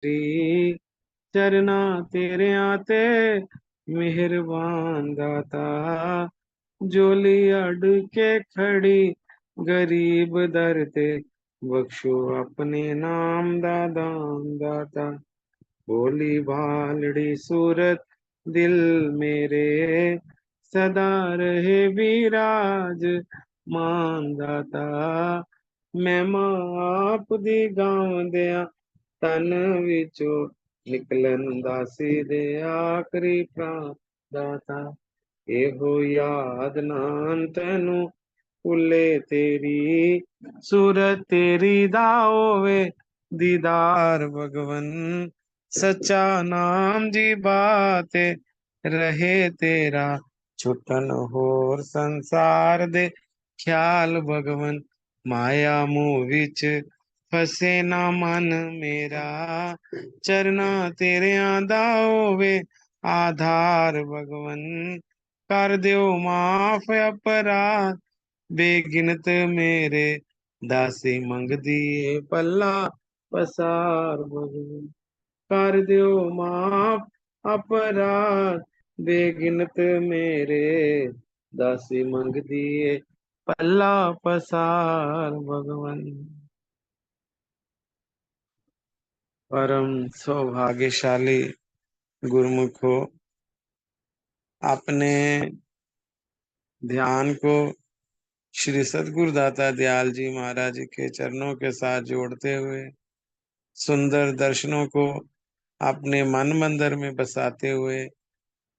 री चरना तेरे आते मेहरबान दाता। जोली अड़ के खड़ी गरीब दर ते, बख्शो अपने नाम दादा दाता। भोली भालड़ी सूरत दिल मेरे, सदा रहे विराज मान दाता। मैं माप दी गाँव दिया तन विचों, निकलन दासी दे आखरी प्राण दाता। एहो याद नान तैनू भुले तेरी, सूरत तेरी दाओवे दीदार भगवन। सच्चा नाम जी बाते रहे तेरा, छुटन होर संसार दे ख्याल भगवन। माया मोह विच फसे ना मन मेरा, चरना तेरे आंदा होवे आधार भगवन। कर दियो माफ अपराध बेगिनत मेरे, दासी मंगदी ए पल्ला पसार भगवन। कर दियो माफ अपराध बेगिनत मेरे, दासी मंगदी ए पल्ला पसार भगवन। परम सौभाग्यशाली गुरुमुख हो, अपने ध्यान को श्री सद्गुरुदाता दयाल जी महाराज जी के चरणों के साथ जोड़ते हुए, सुंदर दर्शनों को अपने मन मंदिर में बसाते हुए,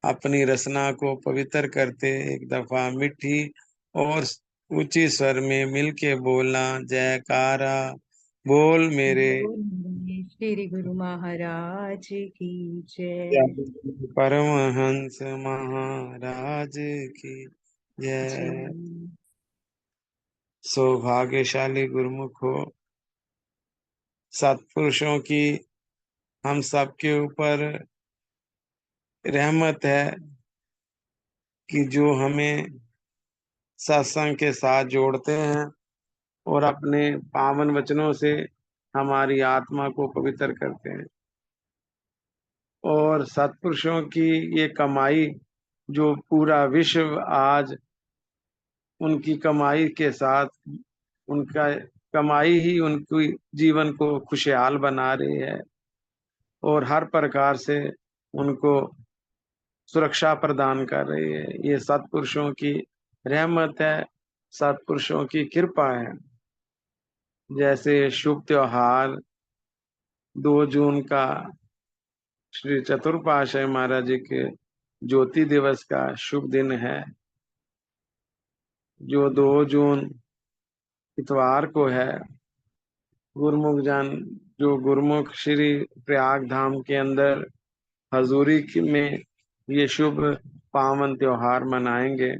अपनी रसना को पवित्र करते एक दफा मीठी और ऊंची स्वर में मिलके बोलना जयकारा। बोल मेरे बोलिए श्री गुरु महाराज की जय। परमहंस महाराज की जी। जय। सौभाग्यशाली गुरुमुख हो, सत्पुरुषों की हम सबके ऊपर रहमत है कि जो हमें सत्संग के साथ जोड़ते हैं और अपने पावन वचनों से हमारी आत्मा को पवित्र करते हैं। और सत्पुरुषों की ये कमाई, जो पूरा विश्व आज उनकी कमाई के साथ, उनका कमाई ही उनकी जीवन को खुशहाल बना रही है और हर प्रकार से उनको सुरक्षा प्रदान कर रही है। ये सत्पुरुषों की रहमत है, सत्पुरुषों की कृपा है। जैसे शुभ त्योहार 2 जून का श्री चतुर्पाशाही महाराज जी के ज्योति दिवस का शुभ दिन है, जो 2 जून इतवार को है। गुरुमुख जन जो गुरुमुख श्री प्रयाग धाम के अंदर में ये शुभ पावन त्योहार मनाएंगे,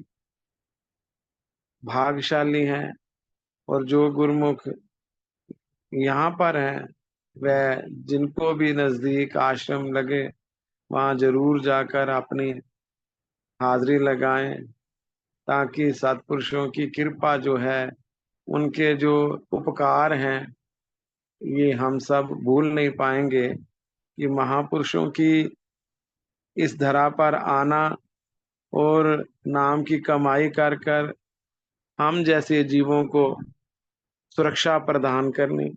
भाग्यशाली हैं। और जो गुरुमुख यहाँ पर हैं, वह जिनको भी नजदीक आश्रम लगे वहां जरूर जाकर अपनी हाजिरी लगाएं, ताकि सत्पुरुषों की कृपा जो है, उनके जो उपकार हैं, ये हम सब भूल नहीं पाएंगे। कि महापुरुषों की इस धरा पर आना और नाम की कमाई कर कर हम जैसे जीवों को सुरक्षा प्रदान करनी,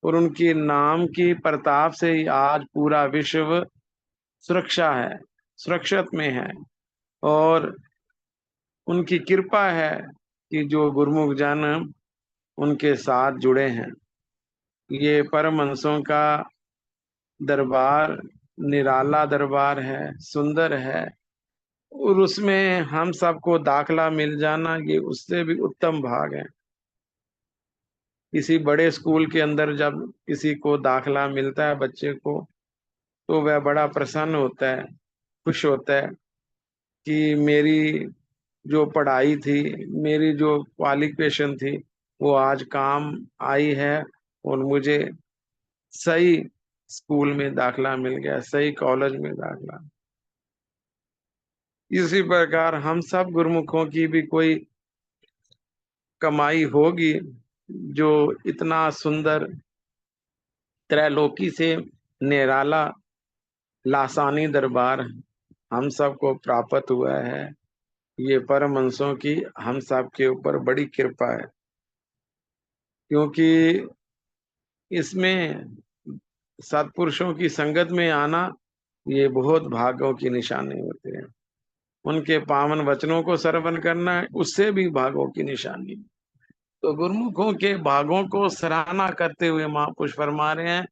और उनकी नाम की प्रताप से ही आज पूरा विश्व सुरक्षा है, सुरक्षित में है। और उनकी कृपा है कि जो गुरुमुख जन उनके साथ जुड़े हैं। ये परमहंसों का दरबार निराला दरबार है, सुंदर है, और उसमें हम सबको दाखला मिल जाना ये उससे भी उत्तम भाग है। किसी बड़े स्कूल के अंदर जब किसी को दाखला मिलता है बच्चे को, तो वह बड़ा प्रसन्न होता है, खुश होता है कि मेरी जो पढ़ाई थी, मेरी जो क्वालिफिकेशन थी, वो आज काम आई है और मुझे सही स्कूल में दाखला मिल गया, सही कॉलेज में दाखला। इसी प्रकार हम सब गुरुमुखों की भी कोई कमाई होगी, जो इतना सुंदर त्रैलोकी से निराला लासानी दरबार हम सबको प्राप्त हुआ है। ये परमहंसों की हम सब के ऊपर बड़ी कृपा है, क्योंकि इसमें सत्पुरुषों की संगत में आना ये बहुत भागों की निशानी होती है। उनके पावन वचनों को श्रवण करना उससे भी भागों की निशानी। तो गुरुमुखों के भागों को सराहना करते हुए महापुरुष फरमा रहे हैं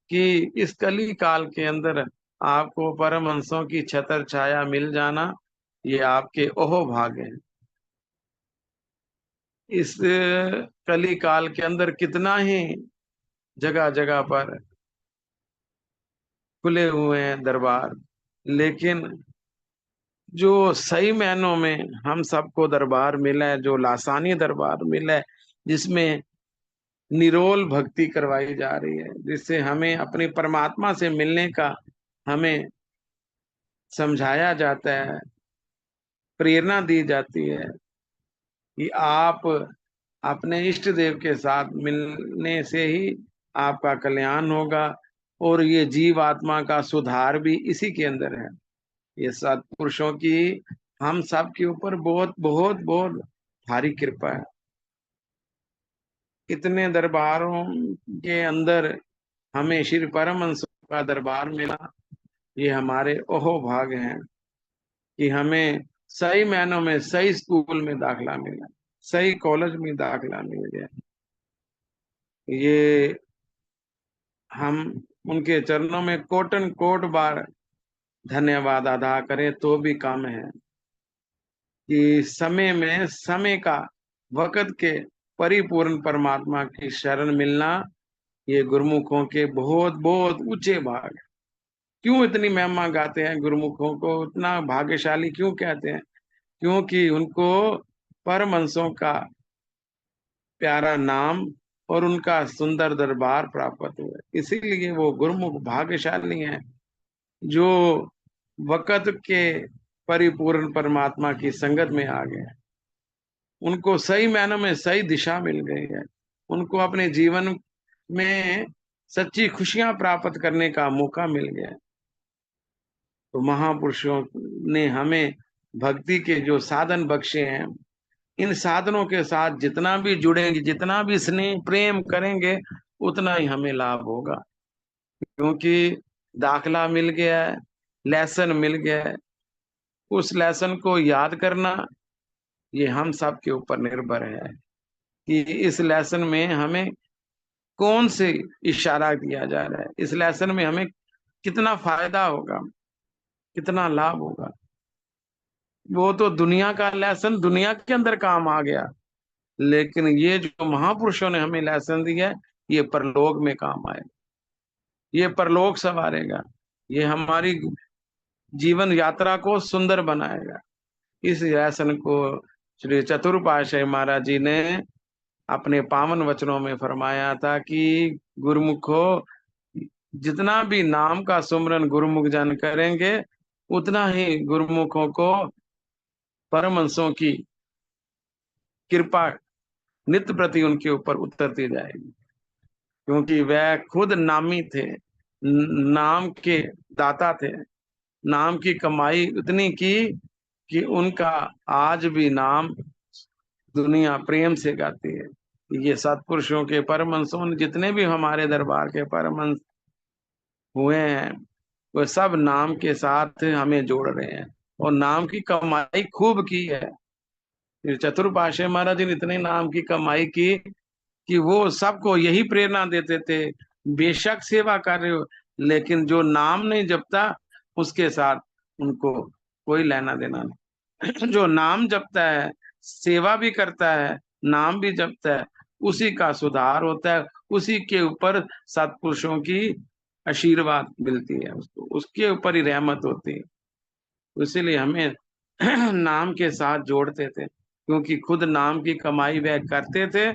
कि इस कली काल के अंदर आपको परमहंसों की छत्र छाया मिल जाना, ये आपके ओहो भाग हैं। इस कली काल के अंदर कितना ही जगह जगह पर खुले हुए हैं दरबार, लेकिन जो सही मायनों में हम सबको दरबार मिला है, जो लासानी दरबार मिला है, जिसमें निरोल भक्ति करवाई जा रही है, जिससे हमें अपने परमात्मा से मिलने का हमें समझाया जाता है, प्रेरणा दी जाती है कि आप अपने इष्ट देव के साथ मिलने से ही आपका कल्याण होगा, और ये जीव आत्मा का सुधार भी इसी के अंदर है। ये सत्पुरुषों की हम सब के ऊपर बहुत बहुत बहुत भारी कृपा है। इतने दरबारों के अंदर हमें श्री परमहंस का दरबार मिला, ये हमारे ओहो भाग हैं कि हमें सही मायनों में सही स्कूल में दाखला मिला, सही कॉलेज में दाखला मिल गया। ये हम उनके चरणों में कोटन कोट बार धन्यवाद अदा करें तो भी कम है कि समय में समय का वक़्त के परिपूर्ण परमात्मा की शरण मिलना ये गुरुमुखों के बहुत बहुत ऊंचे भाग है। क्यों इतनी महिमा गाते हैं गुरुमुखों को, इतना भाग्यशाली क्यों कहते हैं? क्योंकि उनको परमहंसों का प्यारा नाम और उनका सुंदर दरबार प्राप्त हुआ, इसीलिए वो गुरुमुख भाग्यशाली हैं जो वक़्त के परिपूर्ण परमात्मा की संगत में आ गए। उनको सही मायनों में सही दिशा मिल गई है, उनको अपने जीवन में सच्ची खुशियां प्राप्त करने का मौका मिल गया। तो महापुरुषों ने हमें भक्ति के जो साधन बख्शे हैं, इन साधनों के साथ जितना भी जुड़ेंगे, जितना भी स्नेह प्रेम करेंगे, उतना ही हमें लाभ होगा। क्योंकि दाखला मिल गया है, लेसन मिल गया है, उस लेसन को याद करना ये हम सब के ऊपर निर्भर है कि इस लेसन में हमें कौन से इशारा दिया जा रहा है, इस लेसन में हमें कितना फायदा होगा, कितना लाभ होगा। वो तो दुनिया का लेसन दुनिया के अंदर काम आ गया, लेकिन ये जो महापुरुषों ने हमें लेसन दिया है, ये परलोक में काम आएगा, ये परलोक संवारेगा, ये हमारी जीवन यात्रा को सुंदर बनाएगा। इस लेसन को श्री चतुरपाशाही महाराज जी ने अपने पावन वचनों में फरमाया था कि गुरुमुखो, जितना भी नाम का सुमरन गुरुमुख जन करेंगे, उतना ही गुरुमुखों को परमहंसों की कृपा नित्य प्रति उनके ऊपर उतरती जाएगी, क्योंकि वह खुद नामी थे, नाम के दाता थे। नाम की कमाई उतनी की कि उनका आज भी नाम दुनिया प्रेम से गाती है। ये सत्पुरुषों के परमहंसों ने जितने भी हमारे दरबार के परमहंस हुए हैं, वो सब नाम के साथ हमें जोड़ रहे हैं, और नाम की कमाई खूब की है। चतुर्पाशाही महाराज ने इतने नाम की कमाई की कि वो सबको यही प्रेरणा देते थे, बेशक सेवा कर रहे हो, लेकिन जो नाम नहीं जपता उसके साथ उनको कोई लेना देना नहीं। जो नाम जपता है, सेवा भी करता है, नाम भी जपता है, उसी का सुधार होता है, उसी के ऊपर सत्पुरुषों की आशीर्वाद मिलती है, उसको उसके ऊपर ही रहमत होती है। इसीलिए हमें नाम के साथ जोड़ते थे, क्योंकि खुद नाम की कमाई वह करते थे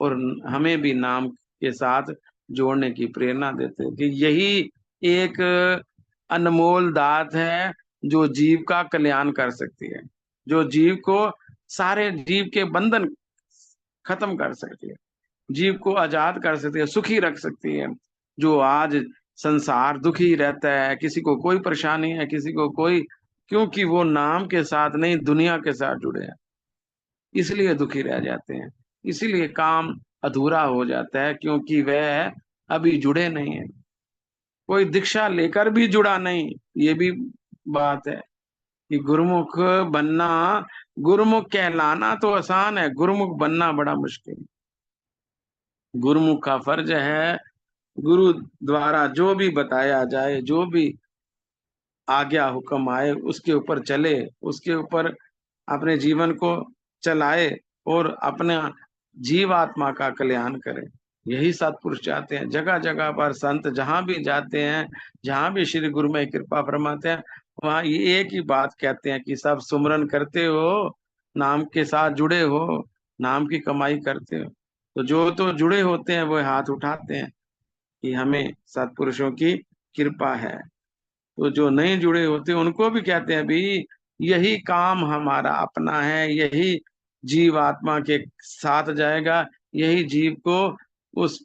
और हमें भी नाम के साथ जोड़ने की प्रेरणा देते कि यही एक अनमोल दात है जो जीव का कल्याण कर सकती है, जो जीव को सारे जीव के बंधन खत्म कर सकती है, जीव को आजाद कर सकती है, सुखी रख सकती है। जो आज संसार दुखी रहता है, किसी को कोई परेशानी है, किसी को कोई, क्योंकि वो नाम के साथ नहीं दुनिया के साथ जुड़े हैं, इसलिए दुखी रह जाते हैं। इसीलिए काम अधूरा हो जाता है, क्योंकि वह अभी जुड़े नहीं है, कोई दीक्षा लेकर भी जुड़ा नहीं। ये भी बात है कि गुरुमुख बनना, गुरुमुख कहलाना तो आसान है, गुरुमुख बनना बड़ा मुश्किल है। गुरुमुख का फर्ज है गुरु द्वारा जो भी बताया जाए, जो भी आज्ञा हुक्म आए, उसके ऊपर चले, उसके ऊपर अपने जीवन को चलाए और अपना जीवात्मा का कल्याण करे। यही सत्पुरुष चाहते हैं। जगह जगह पर संत जहां भी जाते हैं, जहां भी श्री गुरु में कृपा फरमाते हैं, वहां ये एक ही बात कहते हैं कि सब सुमरन करते हो, नाम के साथ जुड़े हो, नाम की कमाई करते हो। तो जो तो जुड़े होते हैं वो हाथ उठाते हैं कि हमें सत्पुरुषों की कृपा है। तो जो नहीं जुड़े होते उनको भी कहते हैं भी यही काम हमारा अपना है, यही जीव आत्मा के साथ जाएगा, यही जीव को उस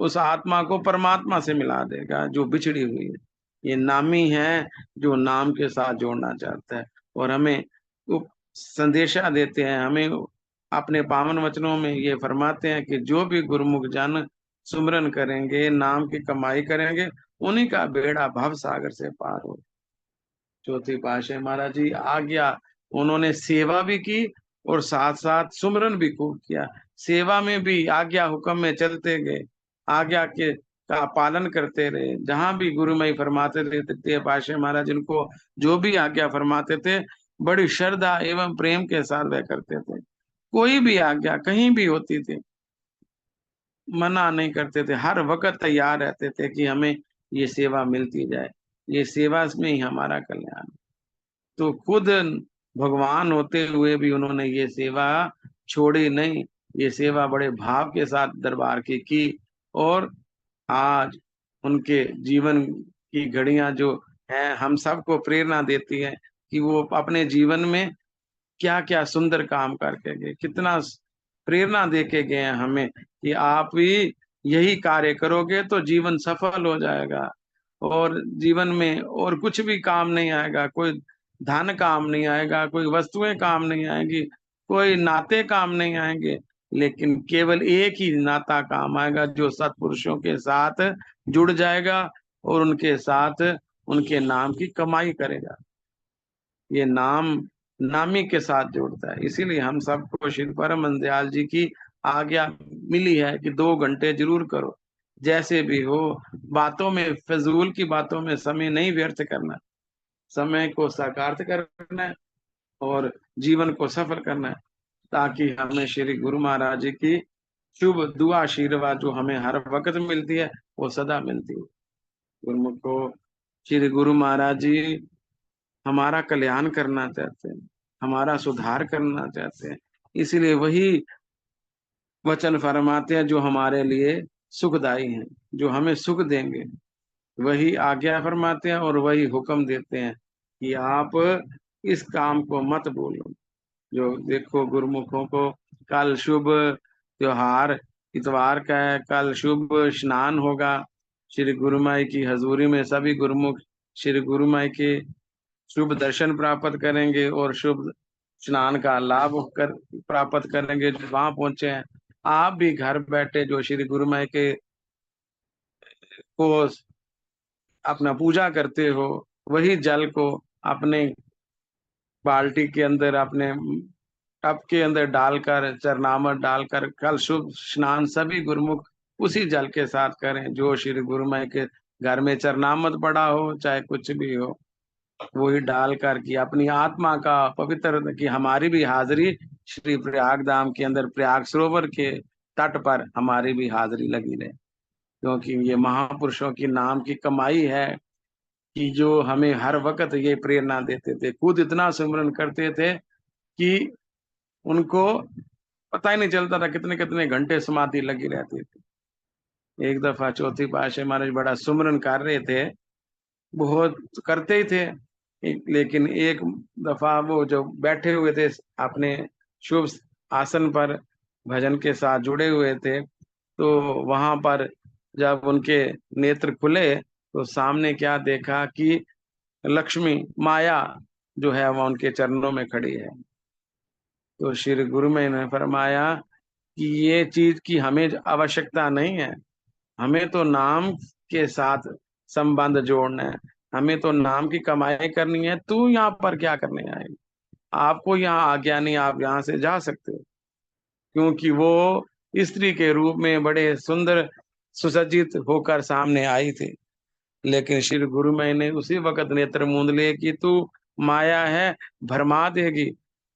उस आत्मा को परमात्मा से मिला देगा जो बिछड़ी हुई है। ये नामी है जो नाम के साथ जोड़ना चाहता है, और हमें संदेशा देते हैं, हमें अपने पावन वचनों में ये फरमाते हैं कि जो भी गुरुमुख जन सुमिरन करेंगे, नाम की कमाई करेंगे, उन्हीं का बेड़ा भव सागर से पार हो। चौथी पातशाही महाराज जी आज्ञा, उन्होंने सेवा भी की और साथ साथ सुमिरन भी खूब किया। सेवा में भी आज्ञा हुक्म में चलते गए, आज्ञा के का पालन करते रहे। जहां भी गुरुमय फरमाते थे, तृतीय पातशाही महाराज जिनको जो भी आज्ञा फरमाते थे, बड़ी श्रद्धा एवं प्रेम के साथ वह करते थे। कोई भी आज्ञा कहीं भी होती थी, मना नहीं करते थे, हर वक्त तैयार रहते थे कि हमें ये सेवा मिलती जाए, ये सेवा में ही हमारा कल्याण। तो खुद भगवान होते हुए भी उन्होंने ये सेवा छोड़ी नहीं, ये सेवा बड़े भाव के साथ दरबार की। और आज उनके जीवन की घड़ियां जो हैं हम सबको प्रेरणा देती है कि वो अपने जीवन में क्या क्या सुंदर काम करके गए, कितना प्रेरणा दे के गए हैं हमें कि आप भी यही कार्य करोगे तो जीवन सफल हो जाएगा। और जीवन में और कुछ भी काम नहीं आएगा, कोई धन काम नहीं आएगा, कोई वस्तुएं काम नहीं आएंगी, कोई नाते काम नहीं आएंगे, लेकिन केवल एक ही नाता काम आएगा जो सत्पुरुषों के साथ जुड़ जाएगा और उनके साथ उनके नाम की कमाई करेगा। ये नाम नामी के साथ जोड़ता है। इसीलिए हम सबको श्री परम दयाल जी की आज्ञा मिली है कि 2 घंटे जरूर करो, जैसे भी हो। बातों में, फजूल की बातों में समय नहीं व्यर्थ करना, समय को साकार करना है और जीवन को सफल करना है, ताकि हमें श्री गुरु महाराज जी की शुभ दुआ आशीर्वाद जो हमें हर वक्त मिलती है वो सदा मिलती है। गुरुमुख को श्री गुरु महाराज जी हमारा कल्याण करना चाहते हैं, हमारा सुधार करना चाहते हैं। इसीलिए वही वचन फरमाते हैं जो हमारे लिए सुखदायी हैं, जो हमें सुख देंगे। वही आज्ञा फरमाते हैं और वही हुक्म देते हैं कि आप इस काम को मत भूलो। जो देखो गुरुमुखों को कल शुभ त्योहार इतवार का है, कल शुभ स्नान होगा श्री गुरु माई की हजूरी में। सभी गुरुमुख श्री गुरु माई के शुभ दर्शन प्राप्त करेंगे और शुभ स्नान का लाभ कर प्राप्त करेंगे जो वहां पहुंचे हैं। आप भी घर बैठे जो श्री गुरु माई के को अपना पूजा करते हो, वही जल को अपने बाल्टी के अंदर, अपने टब के अंदर डालकर, चरनामत डालकर कल शुभ स्नान सभी गुरुमुख उसी जल के साथ करें जो श्री गुरु माई के घर में चरनामत पड़ा हो, चाहे कुछ भी हो, वही डालकर कि अपनी आत्मा का पवित्र, कि हमारी भी हाजिरी श्री प्रयाग धाम के अंदर प्रयाग सरोवर के तट पर हमारी भी हाजिरी लगी रहे। क्योंकि ये महापुरुषों की नाम की कमाई है कि जो हमें हर वक्त ये प्रेरणा देते थे, खुद इतना सिमरन करते थे कि उनको पता ही नहीं चलता था कितने कितने घंटे समाधि लगी रहती थी। एक दफा चौथी पातशाही महाराज बड़ा सुमरन कर रहे थे, बहुत करते ही थे, लेकिन एक दफा वो जो बैठे हुए थे अपने शुभ आसन पर, भजन के साथ जुड़े हुए थे, तो वहां पर जब उनके नेत्र खुले तो सामने क्या देखा कि लक्ष्मी माया जो है वह उनके चरणों में खड़ी है। तो श्री गुरु ने फरमाया कि ये चीज की हमें आवश्यकता नहीं है, हमें तो नाम के साथ संबंध जोड़ना है, हमें तो नाम की कमाई करनी है। तू यहाँ पर क्या करने आएगी? आपको यहाँ आज्ञा नहीं, आप यहाँ से जा सकते हो। क्योंकि वो स्त्री के रूप में बड़े सुंदर सुसज्जित होकर सामने आई थी। लेकिन श्री गुरुमय ने उसी वक्त नेत्र मूंद लिए कि तू माया है, भरमा देगी,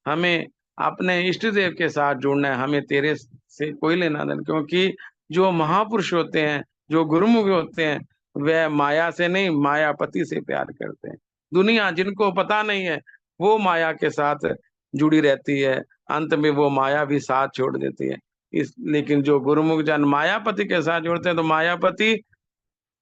हमें अपने इष्ट देव के साथ जुड़ना है, हमें तेरे से कोई लेना देना। क्योंकि जो महापुरुष होते हैं, जो गुरुमुख होते हैं, वह माया से नहीं, मायापति से प्यार करते हैं। दुनिया जिनको पता नहीं है वो माया के साथ जुड़ी रहती है, अंत में वो माया भी साथ छोड़ देती है। लेकिन जो गुरुमुख जन मायापति के साथ जुड़ते हैं तो मायापति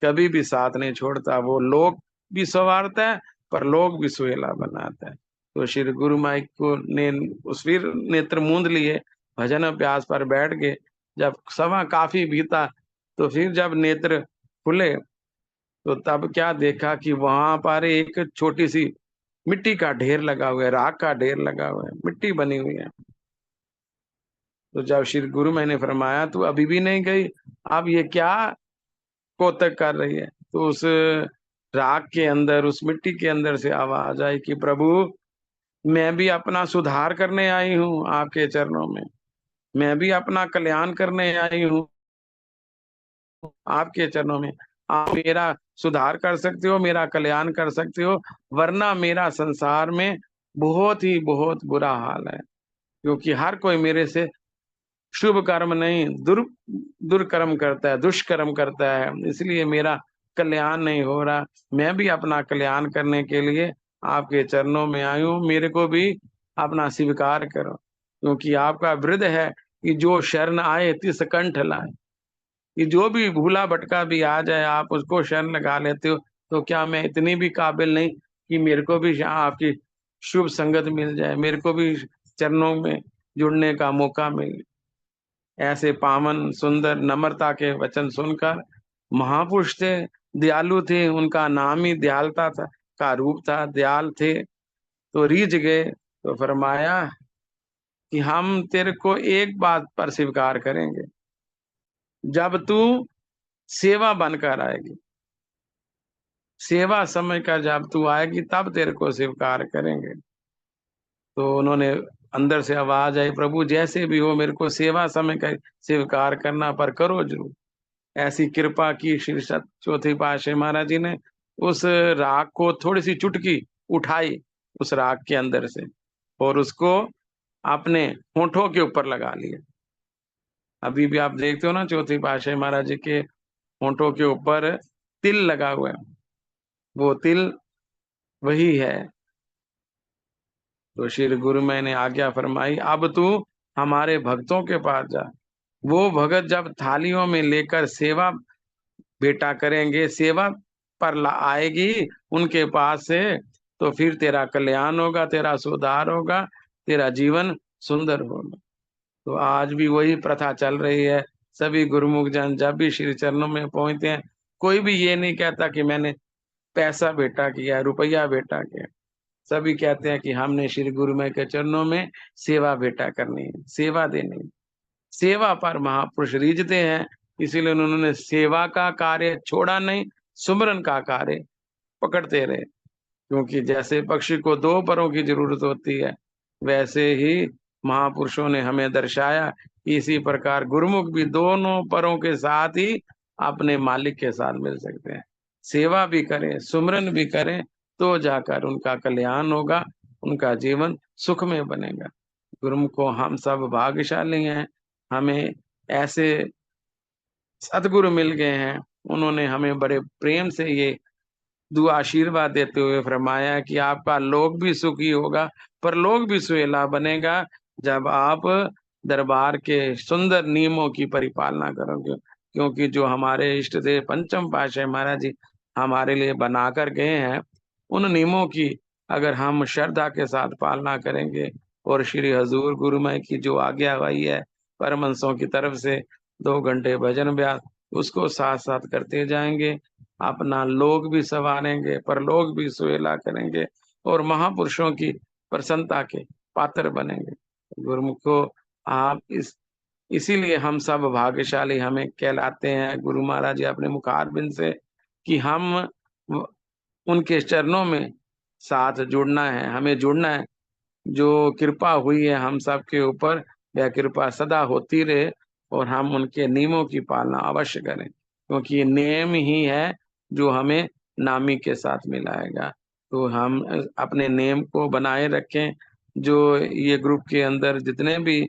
कभी भी साथ नहीं छोड़ता। वो लोग भी संवारता है पर लोग भी सुहेला बनाता है। तो श्री गुरु माई को ने उस फिर नेत्र मूंद लिए, भजन अभ्यास पर बैठ गए। जब समय काफी बीता तो फिर जब नेत्र खुले तो तब क्या देखा कि वहां पर एक छोटी सी मिट्टी का ढेर लगा हुआ है, राख का ढेर लगा हुआ है, मिट्टी बनी हुई है। तो जब श्री गुरु मैंने फरमाया तू अभी भी नहीं गई, अब ये क्या कोतक कर रही है? तो उस राख के अंदर, उस मिट्टी के अंदर से आवाज आई कि प्रभु, मैं भी अपना सुधार करने आई हूँ आपके चरणों में, मैं भी अपना कल्याण करने आई हूँ आपके चरणों में। आप मेरा सुधार कर सकते हो, मेरा कल्याण कर सकते हो, वरना मेरा संसार में बहुत बुरा हाल है। क्योंकि हर कोई मेरे से शुभ कर्म नहीं, दुष्कर्म करता है, दुष्कर्म करता है, इसलिए मेरा कल्याण नहीं हो रहा। मैं भी अपना कल्याण करने के लिए आपके चरणों में आई हूँ, मेरे को भी अपना स्वीकार करो। क्योंकि आपका वृद्ध है कि जो शरण आए तिस कंठ लाए, कि जो भी भूला भटका भी आ जाए आप उसको शरण लगा लेते हो। तो क्या मैं इतनी भी काबिल नहीं कि मेरे को भी आपकी शुभ संगत मिल जाए, मेरे को भी चरणों में जुड़ने का मौका मिले? ऐसे पावन सुंदर नम्रता के वचन सुनकर, महापुरुष थे, दयालु थे, उनका नाम ही दयालता था, का रूप था, दयाल थे। तो रीझ गए, तो फरमाया कि हम तेरे को एक बात पर स्वीकार करेंगे, जब तू सेवा बनकर आएगी, सेवा समय का जब तू आएगी तब तेरे को स्वीकार करेंगे। तो उन्होंने अंदर से आवाज आई, प्रभु जैसे भी हो मेरे को सेवा समय का स्वीकार करना, पर करो जरूर। ऐसी कृपा की श्री चौथी पातशाही महाराज जी ने उस राग को थोड़ी सी चुटकी उठाई उस राग के अंदर से और उसको अपने होठों के ऊपर लगा लिया। अभी भी आप देखते हो ना चौथी पातशाही महाराज जी के होठों के ऊपर तिल लगा हुआ है, वो तिल वही है। तो श्री गुरु मैंने आज्ञा फरमाई, अब तू हमारे भक्तों के पास जा। वो भगत जब थालियों में लेकर सेवा बेटा करेंगे, सेवा पर आएगी उनके पास से, तो फिर तेरा कल्याण होगा, तेरा सुधार होगा, तेरा जीवन सुंदर होगा। तो आज भी वही प्रथा चल रही है। सभी गुरुमुख जन जब भी श्री चरणों में पहुंचते हैं, कोई भी ये नहीं कहता कि मैंने पैसा बेटा किया, रुपया बेटा किया। सभी कहते हैं कि हमने श्री गुरुमय के चरणों में सेवा बेटा करनी है, सेवा देनी है। सेवा पर महापुरुष रीझते हैं, इसीलिए उन्होंने सेवा का कार्य छोड़ा नहीं, सुमरन का कार्य पकड़ते रहे। क्योंकि जैसे पक्षी को दो परों की जरूरत होती है, वैसे ही महापुरुषों ने हमें दर्शाया कि इसी प्रकार गुरुमुख भी दोनों परों के साथ ही अपने मालिक के साथ मिल सकते हैं। सेवा भी करें, सुमरन भी करें, तो जाकर उनका कल्याण होगा, उनका जीवन सुख में बनेगा। गुरुमुख को हम सब भाग्यशाली हैं, हमें ऐसे सदगुरु मिल गए हैं। उन्होंने हमें बड़े प्रेम से ये दुआ आशीर्वाद देते हुए फरमाया कि आपका लोक भी सुखी होगा, पर लोक भी सुहेला बनेगा जब आप दरबार के सुंदर नियमों की परिपालना करोगे। क्योंकि जो हमारे इष्ट देव पंचम पातशाही महाराज जी हमारे लिए बनाकर गए हैं, उन नियमों की अगर हम श्रद्धा के साथ पालना करेंगे और श्री हजूर गुरुमय की जो आज्ञा हुई है परमहंसों की तरफ से 2 घंटे भजन अभ्यास, उसको साथ साथ करते जाएंगे। अपना लोक भी संवारेंगे, परलोक भी सुहेला करेंगे और महापुरुषों की प्रसन्नता के पात्र बनेंगे। गुरुमुखो, आप इसीलिए हम सब भाग्यशाली हमें कहलाते हैं। गुरु महाराज जी अपने मुखारबिंद से कि हम उनके चरणों में साथ जुड़ना है, हमें जुड़ना है। जो कृपा हुई है हम सब के ऊपर, वह कृपा सदा होती रहे और हम उनके नियमों की पालना अवश्य करें, क्योंकि ये नियम ही है जो हमें नामी के साथ मिलाएगा। तो हम अपने नियम को बनाए रखें। जो ये ग्रुप के अंदर जितने भी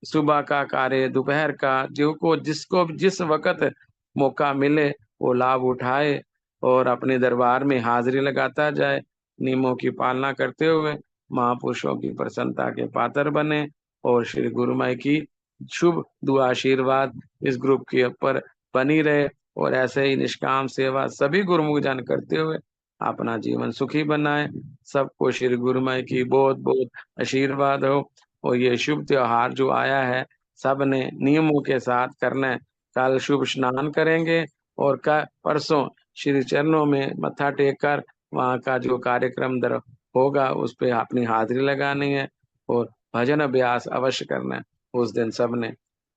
सुबह का कार्य, दोपहर का, जो को जिसको जिस वक्त मौका मिले वो लाभ उठाए और अपने दरबार में हाजिरी लगाता जाए, नियमों की पालना करते हुए महापुरुषों की प्रसन्नता के पात्र बने और श्री गुरु माई की शुभ दुआ आशीर्वाद इस ग्रुप के ऊपर बनी रहे और ऐसे ही निष्काम सेवा सभी गुरुमुख जन करते हुए अपना जीवन सुखी बनाए। सबको श्री गुरु माई की बहुत बहुत आशीर्वाद हो। और ये शुभ त्योहार जो आया है, सब ने नियमों के साथ करना है। कल शुभ स्नान करेंगे और परसों श्री चरणों में मत्था टेक कर वहाँ का जो कार्यक्रम दर होगा उस पे अपनी हाजिरी लगानी है और भजन अभ्यास अवश्य करना है। उस दिन सब ने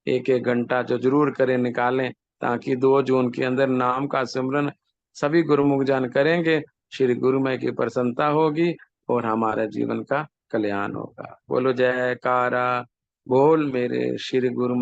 एक एक घंटा जो जरूर करें, निकालें, ताकि 2 जून के अंदर नाम का सिमरन सभी गुरुमुख जन करेंगे। श्री गुरुमय की प्रसन्नता होगी और हमारे जीवन का कल्याण होगा। बोलो जयकारा, बोल मेरे श्री गुरु